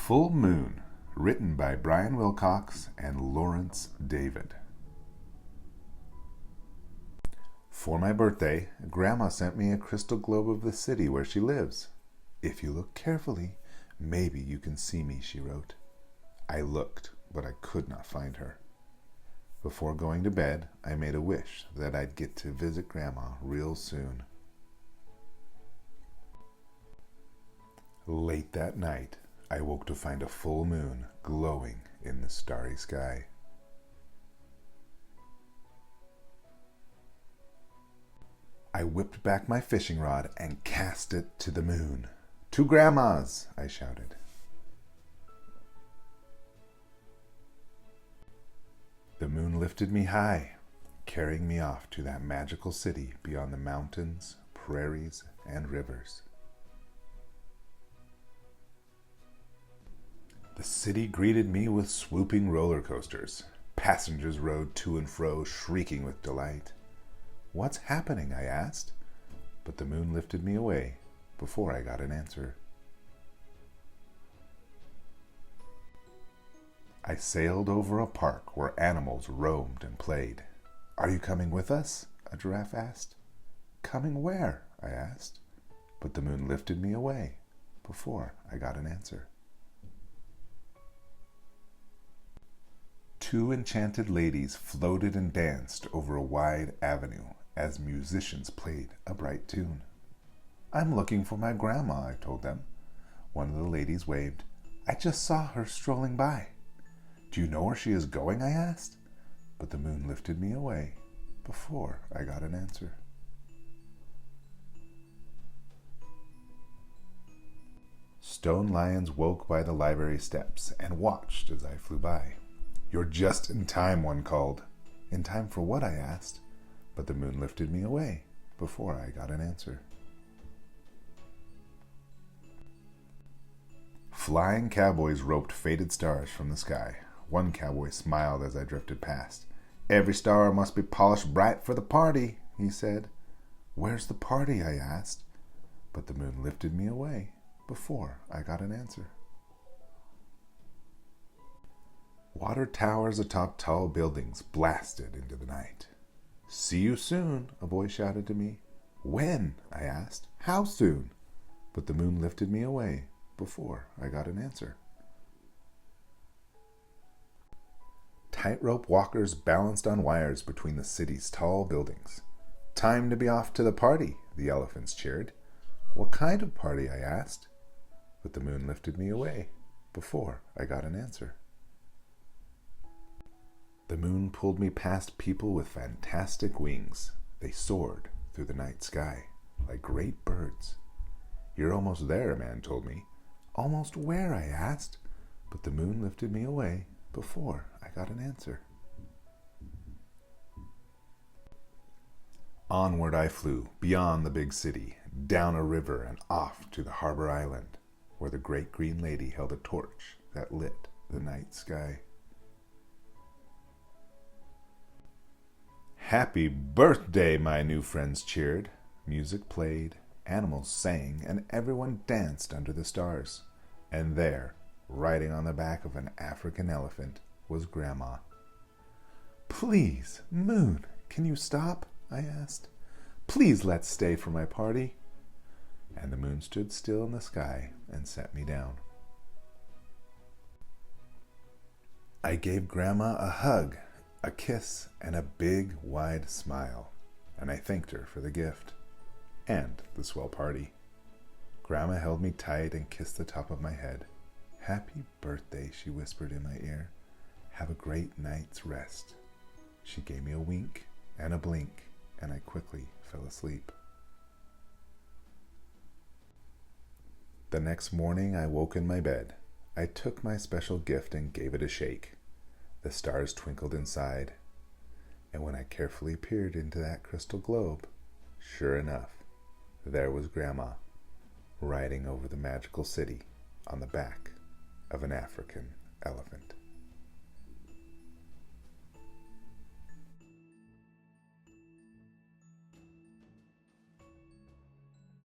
Full Moon, written by Brian Wilcox and Lawrence David. For my birthday, Grandma sent me a crystal globe of the city where she lives. If you look carefully, maybe you can see me, she wrote. I looked, but I could not find her. Before going to bed, I made a wish that I'd get to visit Grandma real soon. Late that night, I woke to find a full moon glowing in the starry sky. I whipped back my fishing rod and cast it to the moon. To Grandma's, I shouted. The moon lifted me high, carrying me off to that magical city beyond the mountains, prairies, and rivers. The city greeted me with swooping roller coasters. Passengers rode to and fro, shrieking with delight. What's happening? I asked, but the moon lifted me away before I got an answer. I sailed over a park where animals roamed and played. Are you coming with us? A giraffe asked. Coming where? I asked, but the moon lifted me away before I got an answer. Two enchanted ladies floated and danced over a wide avenue as musicians played a bright tune. I'm looking for my grandma, I told them. One of the ladies waved. I just saw her strolling by. Do you know where she is going? I asked, but the moon lifted me away before I got an answer. Stone lions woke by the library steps and watched as I flew by. You're just in time, one called. In time for what? I asked, but the moon lifted me away before I got an answer. Flying cowboys roped faded stars from the sky. One cowboy smiled as I drifted past. Every star must be polished bright for the party, he said. Where's the party? I asked, but the moon lifted me away before I got an answer. Water towers atop tall buildings blasted into the night. See you soon, a boy shouted to me. When? I asked. How soon? But the moon lifted me away before I got an answer. Tightrope walkers balanced on wires between the city's tall buildings. Time to be off to the party, the elephants cheered. What kind of party? I asked. But the moon lifted me away before I got an answer. The moon pulled me past people with fantastic wings. They soared through the night sky like great birds. You're almost there, a man told me. Almost where? I asked, but the moon lifted me away before I got an answer. Onward I flew, beyond the big city, down a river and off to the harbor island, where the great green lady held a torch that lit the night sky. Happy birthday, my new friends cheered. Music played, animals sang, and everyone danced under the stars. And there, riding on the back of an African elephant, was Grandma. Please, moon, can you stop? I asked. Please let's stay for my party. And the moon stood still in the sky and set me down. I gave Grandma a hug, a kiss, and a big, wide smile, and I thanked her for the gift and the swell party. Grandma held me tight and kissed the top of my head. Happy birthday, she whispered in my ear. Have a great night's rest. She gave me a wink and a blink, and I quickly fell asleep. The next morning I woke in my bed. I took my special gift and gave it a shake. The stars twinkled inside, and when I carefully peered into that crystal globe, sure enough, there was Grandma, riding over the magical city on the back of an African elephant.